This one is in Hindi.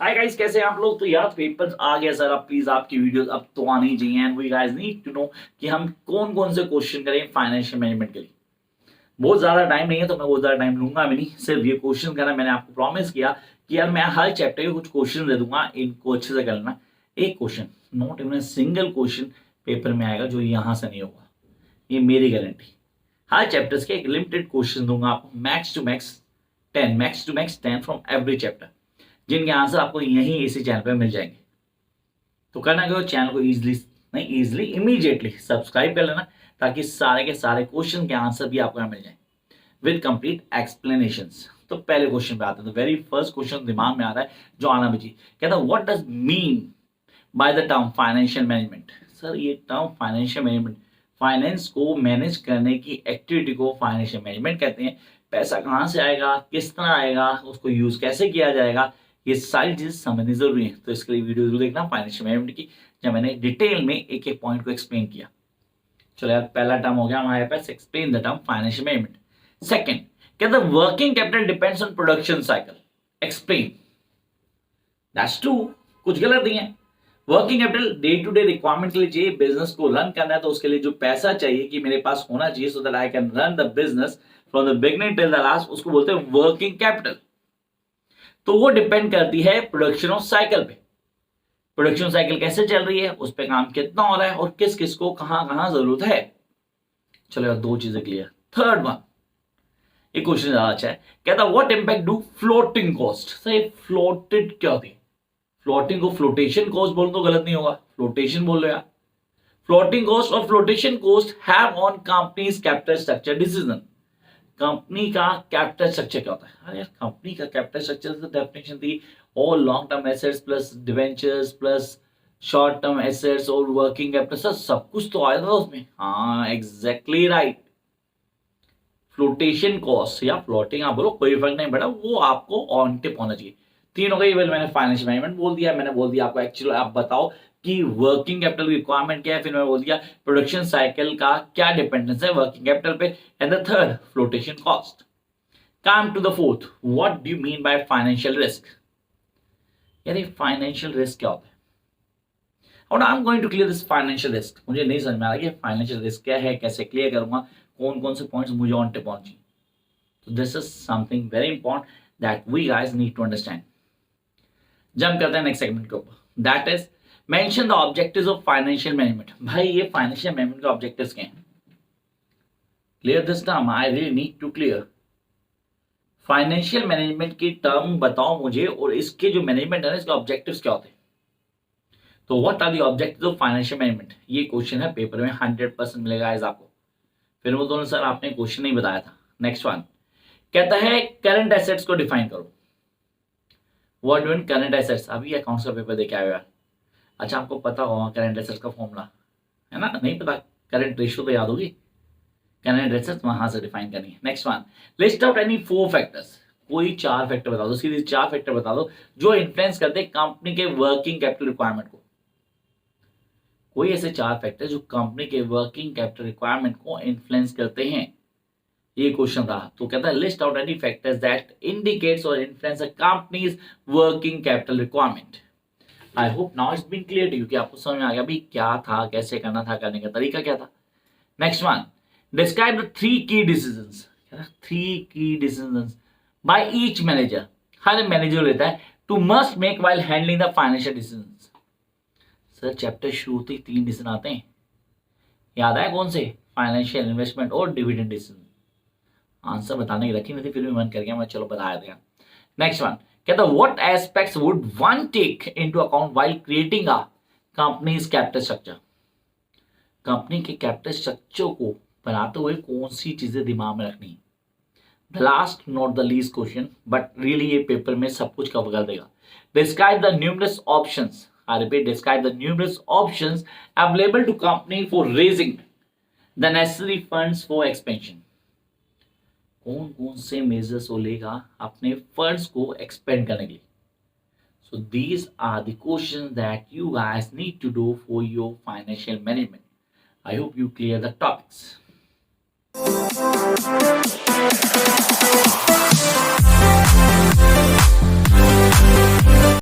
हाय गाइस, कैसे हैं आप लोग। तो यार पेपर्स आ गया सर, अब प्लीज आपकी वीडियोस अब तो आनी चाहिए and we guys need to know कि हम कौन कौन से क्वेश्चन करें फाइनेंशियल मैनेजमेंट के लिए। बहुत ज्यादा टाइम नहीं है तो मैं बहुत ज्यादा टाइम लूंगा भी नहीं, सिर्फ ये क्वेश्चन करना। मैंने आपको प्रॉमिस किया कि यार मैं हर चैप्टर के कुछ क्वेश्चन दे दूंगा, इनको अच्छे से करना। एक question, not even single question paper में आएगा जो यहाँ से नहीं होगा, ये मेरी गारंटी। हर चैप्टर्स के एक लिमिटेड क्वेश्चन दूंगा आपको, max to max 10 from every chapter, जिनके आंसर आपको यहीं इसी चैनल पे मिल जाएंगे। तो करना क्या, चैनल को इजीली इमीडिएटली सब्सक्राइब कर लेना, ताकि सारे के सारे क्वेश्चन के आंसर भी आपको यहाँ मिल जाए विद कंप्लीट एक्सप्लेनेशंस। तो पहले क्वेश्चन पे आते हैं। तो वेरी फर्स्ट क्वेश्चन दिमाग में आ रहा है जो आना भी चाहिए, कहता है what does mean by the term financial management. Sir ये टर्म फाइनेंशियल मैनेजमेंट, फाइनेंस को मैनेज करने की एक्टिविटी को फाइनेंशियल मैनेजमेंट कहते हैं। पैसा कहाँ से आएगा, किस तरह आएगा, उसको यूज कैसे किया जाएगा, ये सारी चीजें समझनी जरूरी है। तो इसके लिए वीडियो जरूर देखना फाइनेंशियल मैनेजमेंट की, जब मैंने डिटेल में एक एक पॉइंट को एक्सप्लेन किया। चलो यार, पहला टर्म हो गया हमारे पास, explain the term financial management. Second, कहता है working capital depends on production cycle, explain. That's true, कुछ गलत नहीं है। Working capital day to day requirement के लिए चाहिए, बिजनेस को रन करना है तो उसके लिए जो पैसा चाहिए कि मेरे पास होना चाहिए so that I can run the business from the beginning till the last, उसको बोलते हैं वर्किंग कैपिटल। तो वो डिपेंड करती है प्रोडक्शन ऑफ साइकिल पे। प्रोडक्शन साइकिल कैसे चल रही है, उस पर काम कितना हो रहा है और किस किस को कहां कहां जरूरत है। चलो यार, दो चीजें क्लियर। थर्ड वन, एक क्वेश्चन ज्यादा अच्छा है, कहता what impact do floating cost. Sir floated क्या होती है? फ्लोटिंग को फ्लोटेशन कॉस्ट बोल तो गलत नहीं होगा, फ्लोटेशन बोल रहे यार। फ्लोटिंग कॉस्ट और flotation cost have on companies capital structure decision. Company का कैपिटल स्ट्रक्चर क्या होता है? अरे यार, कंपनी का कैपिटल स्ट्रक्चर तो डेफिनेशन थी all long term assets plus debentures plus short term assets और वर्किंग कैपिटल, सर सब कुछ तो आया था उसमें। हाँ एग्जैक्टली राइट। फ्लोटेशन कॉस्ट या फ्लोटिंग आप बोलो, कोई फर्क नहीं पड़ा, वो आपको ऑन टिप होना चाहिए। तीन हो गई। मैंने फाइनेंशियल मैनेजमेंट बोल दिया, मैंने बोल दिया आपको एक्चुअली आप बताओ कि वर्किंग कैपिटल रिक्वायरमेंट क्या है, फिर मैं बोल दिया प्रोडक्शन साइकिल का क्या डिपेंडेंस है वर्किंग कैपिटल पे, and the third flotation cost. Come to the fourth, what do you mean by financial risk. यार फाइनेंशियल रिस्क क्या होता है? और I am going to clear this financial risk. मुझे नहीं समझ में आ रहा कि फाइनेंशियल रिस्क क्या है, कैसे क्लियर करूंगा, कौन कौन से पॉइंट्स मुझे ऑन टिप होने चाहिए। तो this is something very important that we guys need to understand. Jump करते हैं नेक्स्ट सेगमेंट के ऊपर, that is mention the objectives of financial management. भाई ये फाइनेंशियल मैनेजमेंट के ऑब्जेक्टिव्स क्या हैं? Clear this term, I really need to clear. Financial management की टर्म बताओ मुझे, और इसके जो मैनेजमेंट है ना, इसके ऑब्जेक्टिव्स क्या होते हैं। तो what are the objectives of financial management, ये क्वेश्चन है पेपर में 100% मिलेगा एज आपको। फिर वो दोनों सर आपने क्वेश्चन नहीं बताया था। नेक्स्ट वन कहता है करंट एसेट्स को डिफाइन करो। What do mean current assets? अभी अकाउंट्स का पेपर देके आया। अच्छा आपको पता होगा करंट एसेट्स का फॉर्मूला है ना? नहीं पता? करंट रेशियो तो याद होगी, करंट एसेट्स वहां से डिफाइन करनी है। Next one, list out any 4 factors. कोई 4 फैक्टर बता दो, सीधे 4 फैक्टर बता दो जो इन्फ्लुएंस करते हैं कंपनी के वर्किंग कैपिटल रिक्वायरमेंट को। कोई ऐसे 4 फैक्टर जो कंपनी के वर्किंग कैपिटल रिक्वायरमेंट को इन्फ्लुएंस करते हैं, ये क्वेश्चन रहा। तो कहता है list out any factors that indicates और influence a company's working capital requirement. I hope now it's been clear to you कि आपको समझ में आ गया भी क्या था, कैसे करना था, करने का तरीका क्या था। नेक्स्ट वन, डिस्क्राइब द 3 की डिसीजंस। 3 की डिसीजंस बाय ईच मैनेजर। हर मैनेजर लेता है to must make while handling the financial decisions. Sir chapter शुरू होते ही 3 डिसीजन आते हैं, याद आया कौन से? फाइनेंशियल, इन्वेस्टमेंट और डिविडेंड डिसीजन। आंसर बताने की रखी नहीं थी, फिर भी मन कर गया मैं, चलो बताया दिया। नेक्स्ट वन कहता what aspects would one take into account while creating a company's capital structure. Company के कैपिटल स्ट्रक्चर को बनाते हुए कौन सी चीजें दिमाग में रखनी है। The last not the least question, but really ये पेपर में सब कुछ कवर कर देगा। Describe the numerous options. I repeat, describe the numerous options available to company for raising the necessary funds for expansion. कौन कौन से मेजर्स वो लेगा अपने फंड्स को एक्सपेंड करने के लिए। So these are the questions that you guys need to do for your financial management. I hope you clear the topics.